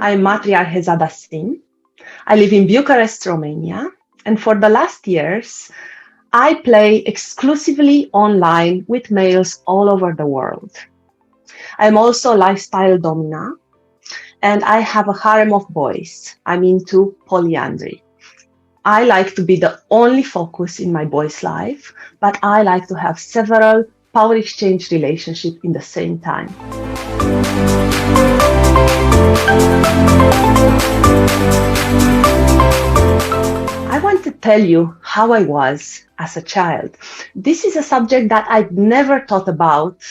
I'm Matriarch Ezada Sinn. I live in Bucharest, Romania, and for the last years, I play exclusively online with males all over the world. I'm also a lifestyle domina, and I have a harem of boys. I'm into polyandry. I like to be the only focus in my boy's life, but I like to have several power exchange relationships in the same time. I want to tell you how I was as a child. This is a subject that I'd never thought about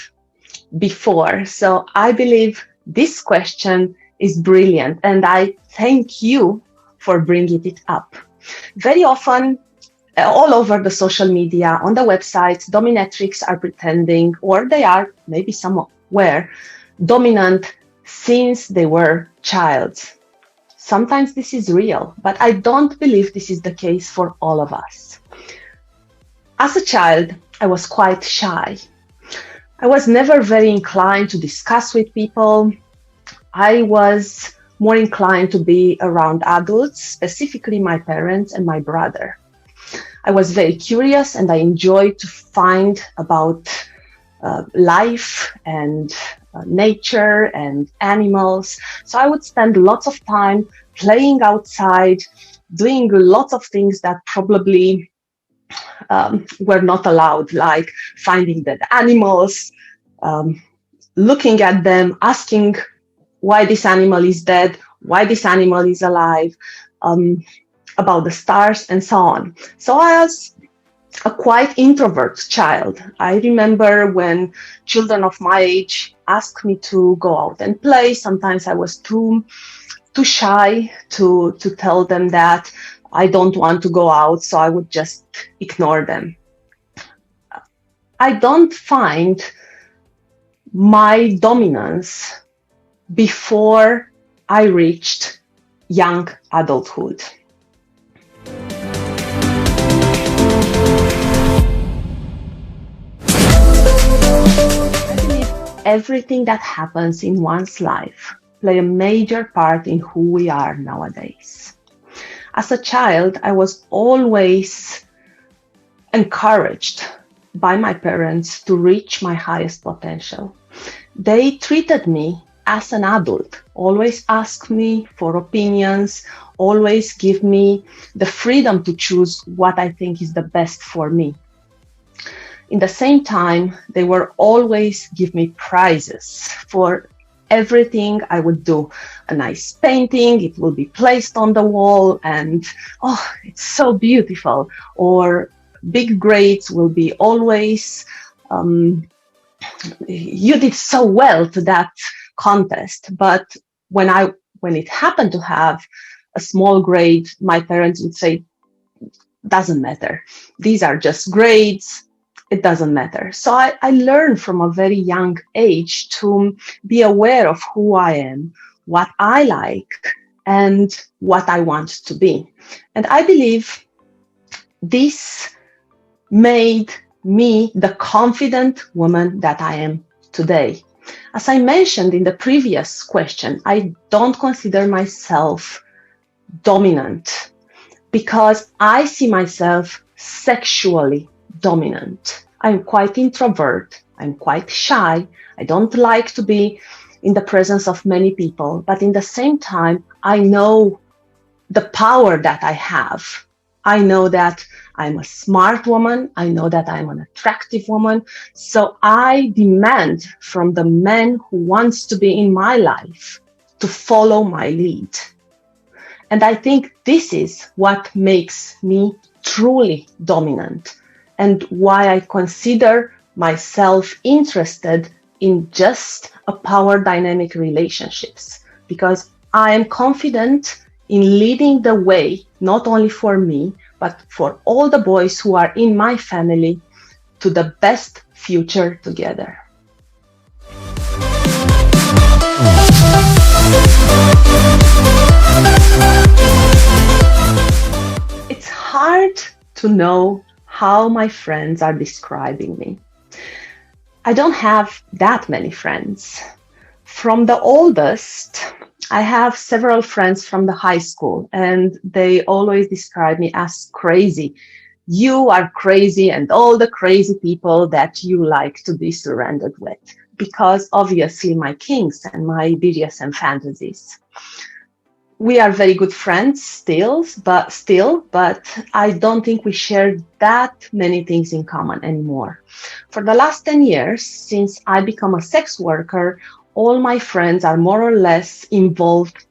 before, so I believe this question is brilliant, and I thank you for bringing it up. Very often, all over the social media, on the websites, dominatrix are pretending, or they are, maybe somewhere, dominant since they were childs. Sometimes this is real, but I don't believe this is the case for all of us. As a child, I was quite shy. I was never very inclined to discuss with people. I was more inclined to be around adults, specifically my parents and my brother. I was very curious and I enjoyed to find about life and nature and animals. So I would spend lots of time playing outside, doing lots of things that probably were not allowed, like finding dead animals, looking at them, asking why this animal is dead, why this animal is alive, about the stars, and so on. So I was a quite introvert child. I remember when children of my age asked me to go out and play. Sometimes I was too shy to tell them that I don't want to go out, so I would just ignore them. I don't find my dominance before I reached young adulthood. I believe everything that happens in one's life plays a major part in who we are nowadays. As a child, I was always encouraged by my parents to reach my highest potential. They treated me as an adult, always ask me for opinions, always give me the freedom to choose what I think is the best for me. In the same time, they were always give me prizes for everything I would do. A nice painting, it will be placed on the wall and, oh, it's so beautiful. Or big grades will be always, you did so well to that contest. But when it happened to have a small grade, my parents would say, doesn't matter. These are just grades. It doesn't matter. So I learned from a very young age to be aware of who I am, what I like, and what I want to be. And I believe this made me the confident woman that I am today. As I mentioned in the previous question, I don't consider myself dominant because I see myself sexually dominant. I'm quite introvert. I'm quite shy. I don't like to be in the presence of many people, but in the same time, I know the power that I have. I know that I'm a smart woman. I know that I'm an attractive woman. So I demand from the man who wants to be in my life to follow my lead. And I think this is what makes me truly dominant and why I consider myself interested in just a power dynamic relationships, because I am confident in leading the way, not only for me, but for all the boys who are in my family to the best future together. It's hard to know how my friends are describing me. I don't have that many friends. From the oldest, I have several friends from the high school, and they always describe me as crazy. You are crazy, and all the crazy people that you like to be surrounded with, because obviously my kinks and my BDSM fantasies. We are very good friends but I don't think we share that many things in common anymore. For the last 10 years, since I become a sex worker, all my friends are more or less involved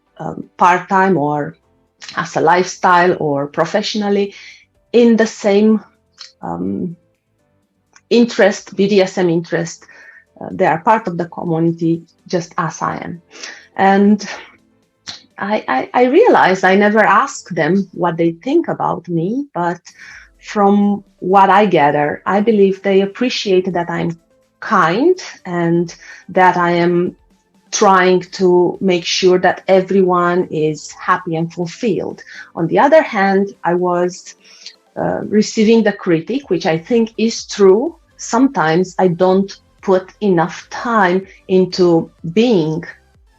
part-time or as a lifestyle or professionally in the same interest, BDSM interest. They are part of the community just as I am. And I realized I never asked them what they think about me, but from what I gather, I believe they appreciate that I'm kind and that I am trying to make sure that everyone is happy and fulfilled. On the other hand, I was receiving the critique, which I think is true. Sometimes I don't put enough time into being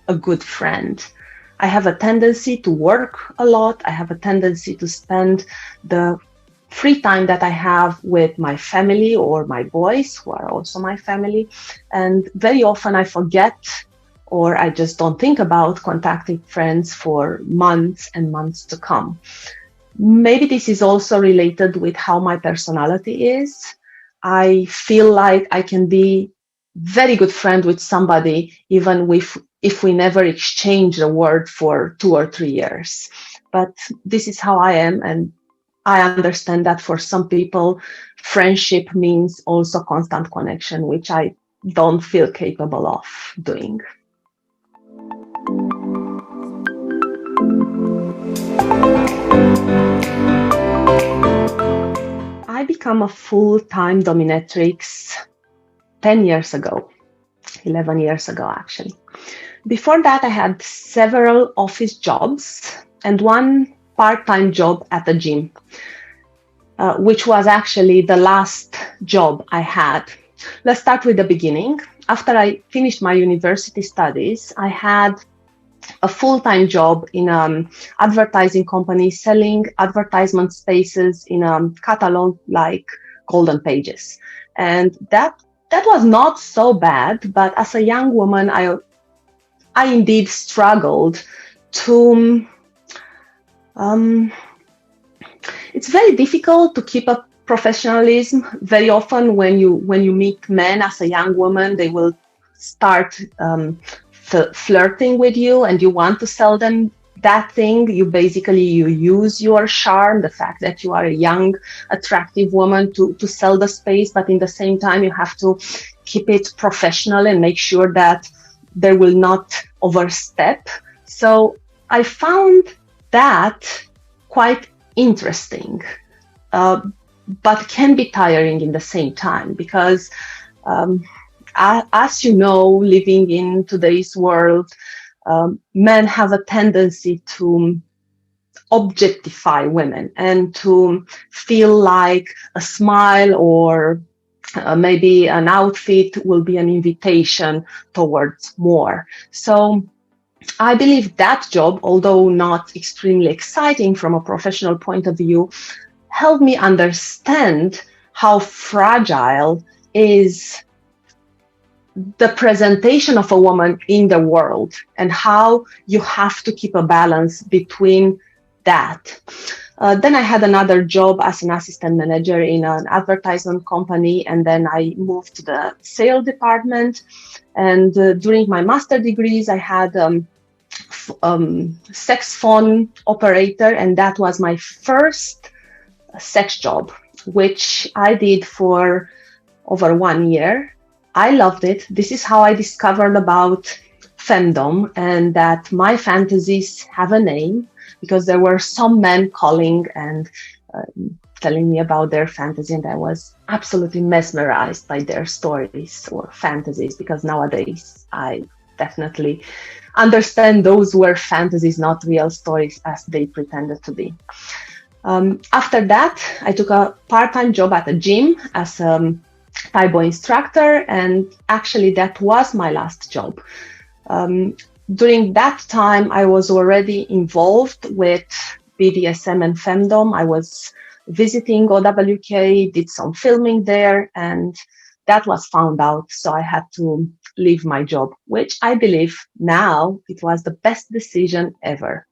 a good friend. I have a tendency to work a lot. I have a tendency to spend the free time that I have with my family or my boys, who are also my family. And very often I forget, or I just don't think about contacting friends for months and months to come. Maybe this is also related with how my personality is. I feel like I can be very good friend with somebody even if we never exchange a word for 2 or 3 years. But this is how I am, and I understand that for some people, friendship means also constant connection, which I don't feel capable of doing. I became a full-time dominatrix 10 years ago, 11 years ago, actually. Before that, I had several office jobs and one part-time job at a gym, which was actually the last job I had. Let's start with the beginning. After I finished my university studies, I had a full-time job in an advertising company selling advertisement spaces in a catalog like Golden Pages. And that was not so bad, but as a young woman, I indeed struggled to... it's very difficult to keep up professionalism. Very often when you meet men as a young woman, they will start flirting with you and you want to sell them that thing. You use your charm, the fact that you are a young, attractive woman to sell the space, but in the same time you have to keep it professional and make sure that they will not overstep. So I found that quite interesting, but can be tiring in the same time, because as you know, living in today's world, men have a tendency to objectify women and to feel like a smile or maybe an outfit will be an invitation towards more. So I believe that job, although not extremely exciting from a professional point of view, helped me understand how fragile is the presentation of a woman in the world and how you have to keep a balance between that. Then I had another job as an assistant manager in an advertisement company, and then I moved to the sales department. And during my master degrees, I had sex phone operator, and that was my first sex job, which I did for over 1 year. I loved it. This is how I discovered about femdom and that my fantasies have a name, because there were some men calling and telling me about their fantasy, and I was absolutely mesmerized by their stories or fantasies, because nowadays I definitely understand those were fantasies, not real stories as they pretended to be. After that, I took a part-time job at a gym as a Taekwondo instructor, and actually that was my last job. During that time, I was already involved with BDSM and femdom. I was visiting OWK, did some filming there, and that was found out. So I had to leave my job, which I believe now it was the best decision ever.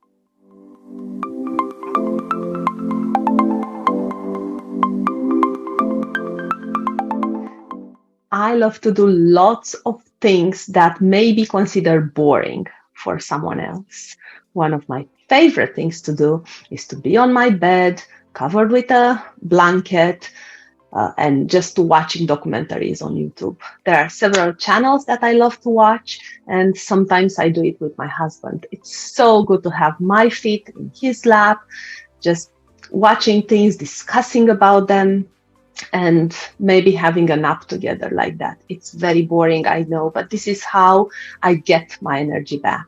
I love to do lots of things that may be considered boring for someone else. One of my favorite things to do is to be on my bed, covered with a blanket, and just watching documentaries on YouTube. There are several channels that I love to watch, and sometimes I do it with my husband. It's so good to have my feet in his lap, just watching things, discussing about them, and maybe having a nap together like that. It's very boring, I know, but this is how I get my energy back.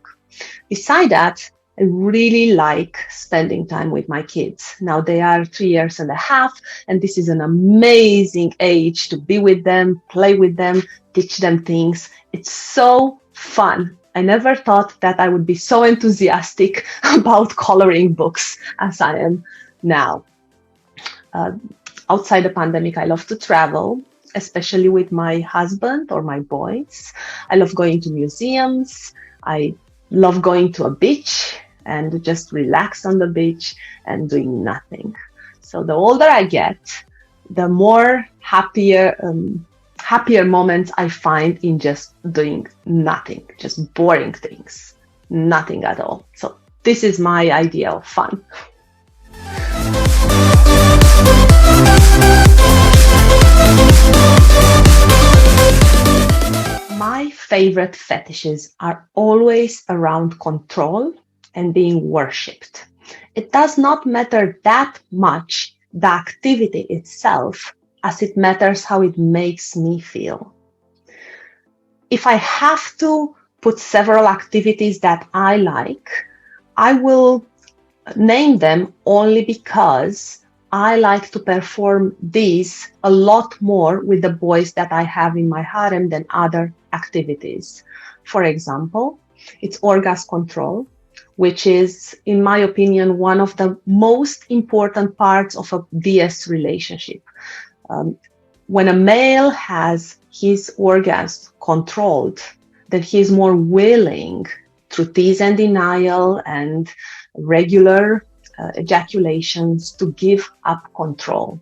Beside that, I really like spending time with my kids. Now they are 3.5 years, and this is an amazing age to be with them, play with them, teach them things. It's so fun. I never thought that I would be so enthusiastic about coloring books as I am now. Outside the pandemic, I love to travel, especially with my husband or my boys. I love going to museums. I love going to a beach and just relax on the beach and doing nothing. So the older I get, the more happier moments I find in just doing nothing, just boring things, nothing at all. So this is my idea of fun. My favorite fetishes are always around control and being worshipped. It does not matter that much the activity itself as it matters how it makes me feel. If I have to put several activities that I like, I will name them only because I like to perform these a lot more with the boys that I have in my harem than other activities. For example, it's orgasm control, which is, in my opinion, one of the most important parts of a DS relationship. When a male has his orgasm controlled, then he is more willing, through tease and denial and regular ejaculations, to give up control.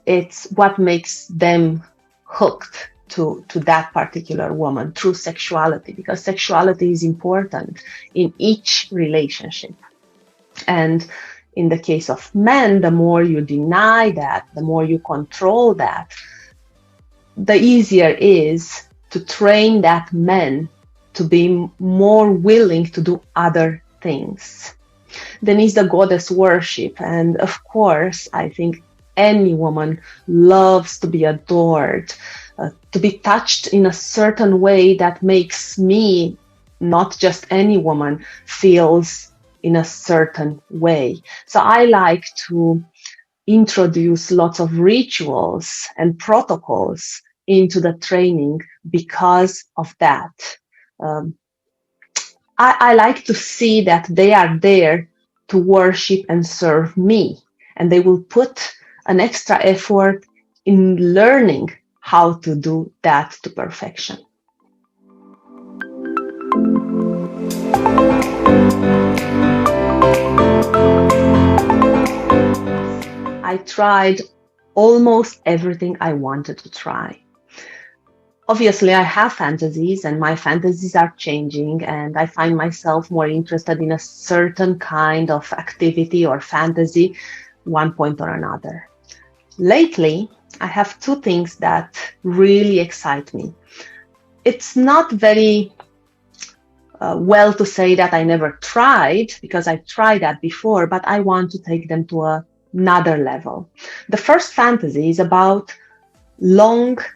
It's what makes them hooked to that particular woman through sexuality, because sexuality is important in each relationship. And in the case of men, the more you deny that, the more you control that, the easier it is to train that man to be more willing to do other things. Then is the goddess worship. And of course, I think any woman loves to be adored, to be touched in a certain way that makes me, not just any woman, feels in a certain way. So I like to introduce lots of rituals and protocols into the training because of that. I like to see that they are there to worship and serve me, and they will put an extra effort in learning how to do that to perfection. I tried almost everything I wanted to try. Obviously, I have fantasies, and my fantasies are changing, and I find myself more interested in a certain kind of activity or fantasy, one point or another. Lately, I have two things that really excite me. It's not very well to say that I never tried, because I tried that before, but I want to take them to another level. The first fantasy is about long-term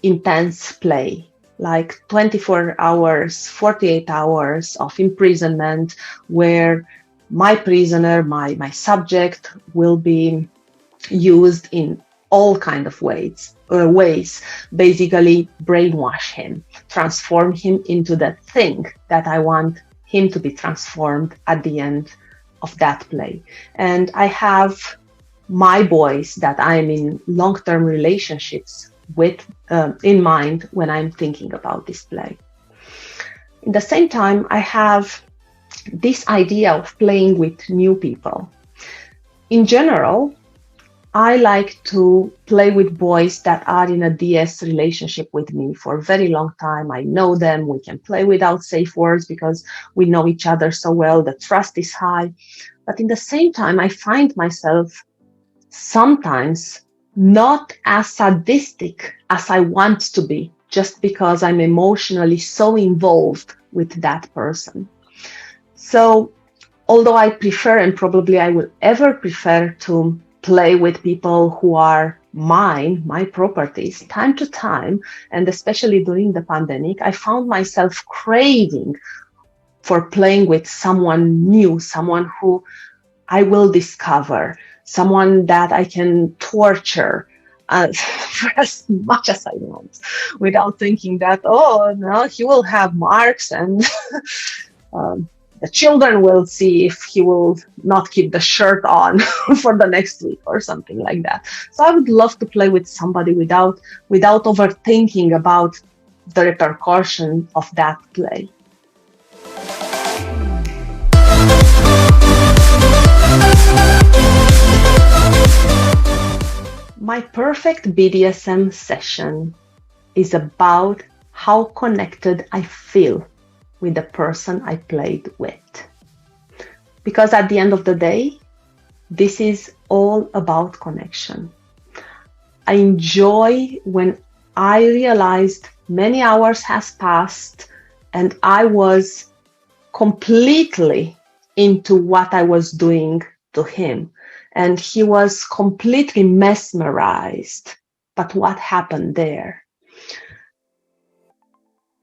intense play, like 24 hours, 48 hours of imprisonment, where my prisoner, my subject, will be used in all kind of ways, basically brainwash him, transform him into that thing that I want him to be transformed at the end of that play. And I have my boys that I'm in long-term relationships with in mind when I'm thinking about this play. At the same time, I have this idea of playing with new people. In general, I like to play with boys that are in a DS relationship with me for a very long time. I know them. We can play without safe words because we know each other so well. The trust is high. But in the same time, I find myself sometimes not as sadistic as I want to be, just because I'm emotionally so involved with that person. So although I prefer, and probably I will ever prefer, to play with people who are my properties, time to time, and especially during the pandemic, I found myself craving for playing with someone new, someone who I will discover, someone that I can torture for as much as I want, without thinking that, oh no, he will have marks and the children will see if he will not keep the shirt on for the next week or something like that. So I would love to play with somebody without overthinking about the repercussion of that play. My perfect BDSM session is about how connected I feel with the person I played with. Because at the end of the day, this is all about connection. I enjoy when I realized many hours has passed and I was completely into what I was doing to him. And he was completely mesmerized. But what happened there?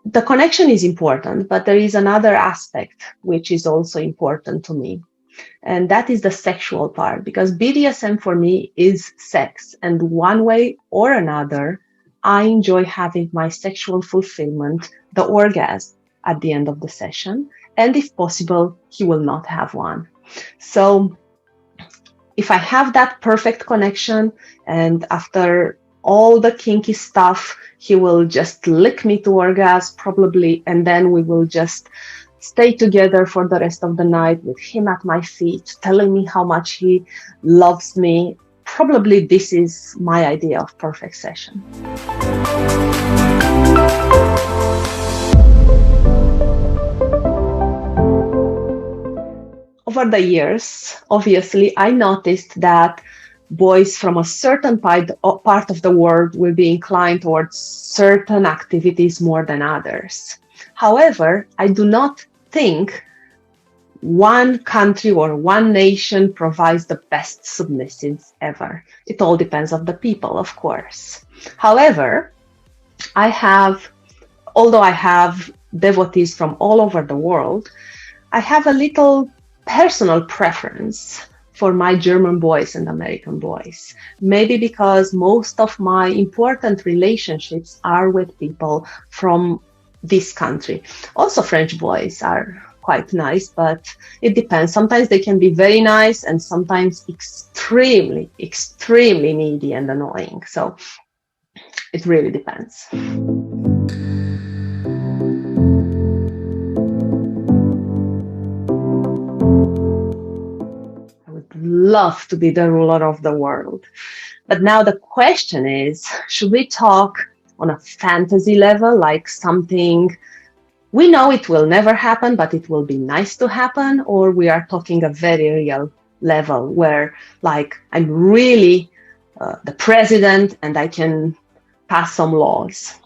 The connection is important, but there is another aspect which is also important to me. And that is the sexual part, because BDSM for me is sex. And one way or another, I enjoy having my sexual fulfillment, the orgasm, at the end of the session. And if possible, he will not have one. So if I have that perfect connection, and after all the kinky stuff, he will just lick me to orgasm probably, and then we will just stay together for the rest of the night with him at my feet, telling me how much he loves me. Probably this is my idea of perfect session. Over the years, obviously, I noticed that boys from a certain part of the world will be inclined towards certain activities more than others. However, I do not think one country or one nation provides the best submissives ever. It all depends on the people, of course. However, although I have devotees from all over the world, I have a little personal preference for my German boys and American boys. Maybe because most of my important relationships are with people from this country. Also, French boys are quite nice, but it depends. Sometimes they can be very nice and sometimes extremely, extremely needy and annoying. So it really depends. Love to be the ruler of the world. But now the question is, should we talk on a fantasy level, like something we know it will never happen, but it will be nice to happen, or we are talking a very real level where, like, I'm really the president and I can pass some laws?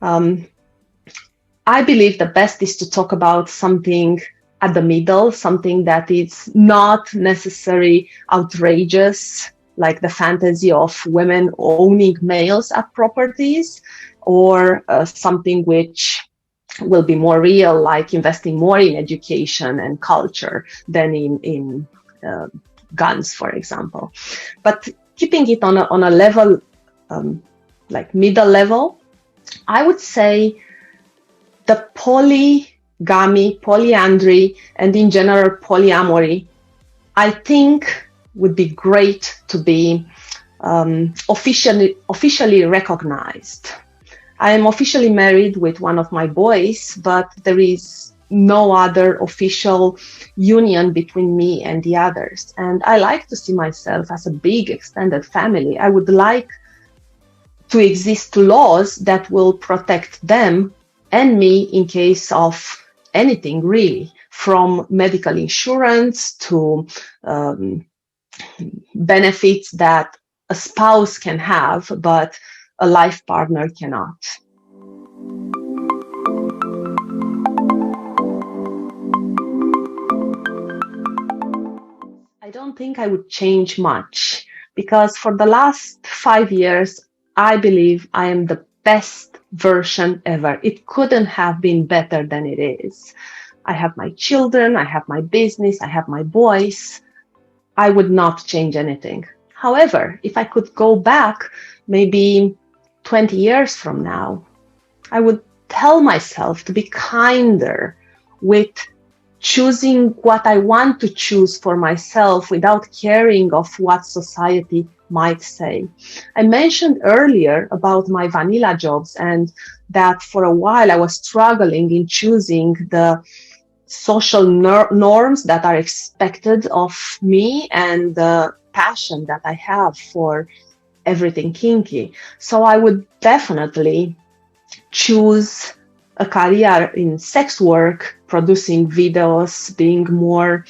I believe the best is to talk about something at the middle, something that is not necessarily outrageous, like the fantasy of women owning males as properties, or something which will be more real, like investing more in education and culture than in guns, for example. But keeping it on a level, like middle level, I would say the polygamy, polyandry, and in general polyamory, I think would be great to be officially recognized. I am officially married with one of my boys, but there is no other official union between me and the others. And I like to see myself as a big extended family. I would like to exist laws that will protect them and me in case of anything, really, from medical insurance to benefits that a spouse can have, but a life partner cannot. I don't think I would change much, because for the last 5 years, I believe I am the best version ever. It couldn't have been better than it is. I have my children, I have my business, I have my boys. I would not change anything. However, if I could go back maybe 20 years from now, I would tell myself to be kinder with choosing what I want to choose for myself without caring of what society might say. I mentioned earlier about my vanilla jobs and that for a while I was struggling in choosing the social norms that are expected of me and the passion that I have for everything kinky. So I would definitely choose a career in sex work, producing videos, being more,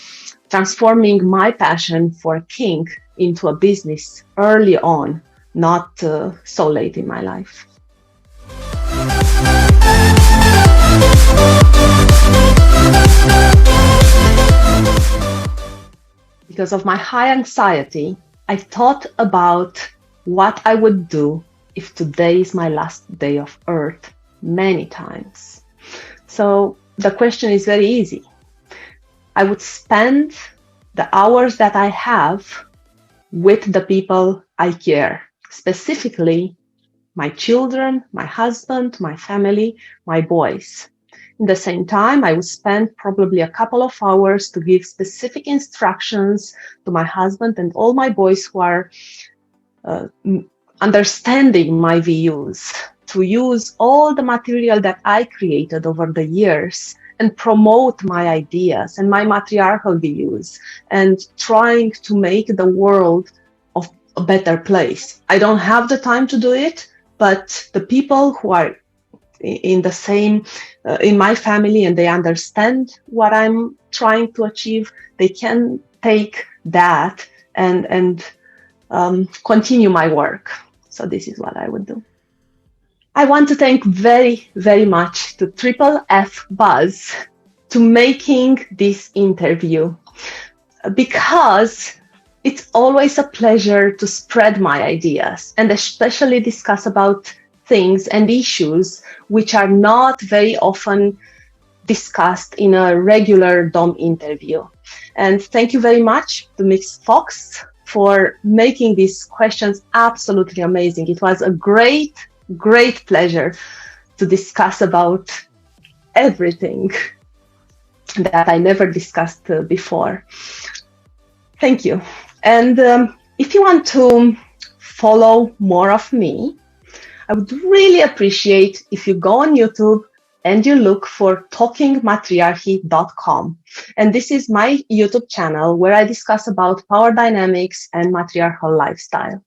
transforming my passion for kink into a business early on, not so late in my life. Because of my high anxiety, I thought about what I would do if today is my last day of Earth many times. So the question is very easy. I would spend the hours that I have with the people I care, specifically my children, my husband, my family, my boys. In the same time, I would spend probably a couple of hours to give specific instructions to my husband and all my boys who are understanding my views, to use all the material that I created over the years and promote my ideas and my matriarchal views and trying to make the world a better place. I don't have the time to do it, but the people who are in the same, in my family, and they understand what I'm trying to achieve, they can take that and continue my work. So this is what I would do. I want to thank very, very much to FFFBuzz to making this interview, because it's always a pleasure to spread my ideas and especially discuss about things and issues which are not very often discussed in a regular DOM interview. And thank you very much to Mix Fox for making these questions absolutely amazing. It was a great pleasure to discuss about everything that I never discussed before. Thank you. And if you want to follow more of me, I would really appreciate if you go on YouTube and you look for talkingmatriarchy.com. And this is my YouTube channel where I discuss about power dynamics and matriarchal lifestyle.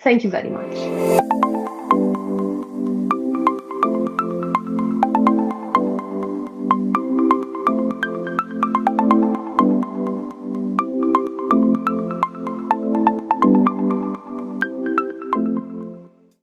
Thank you very much.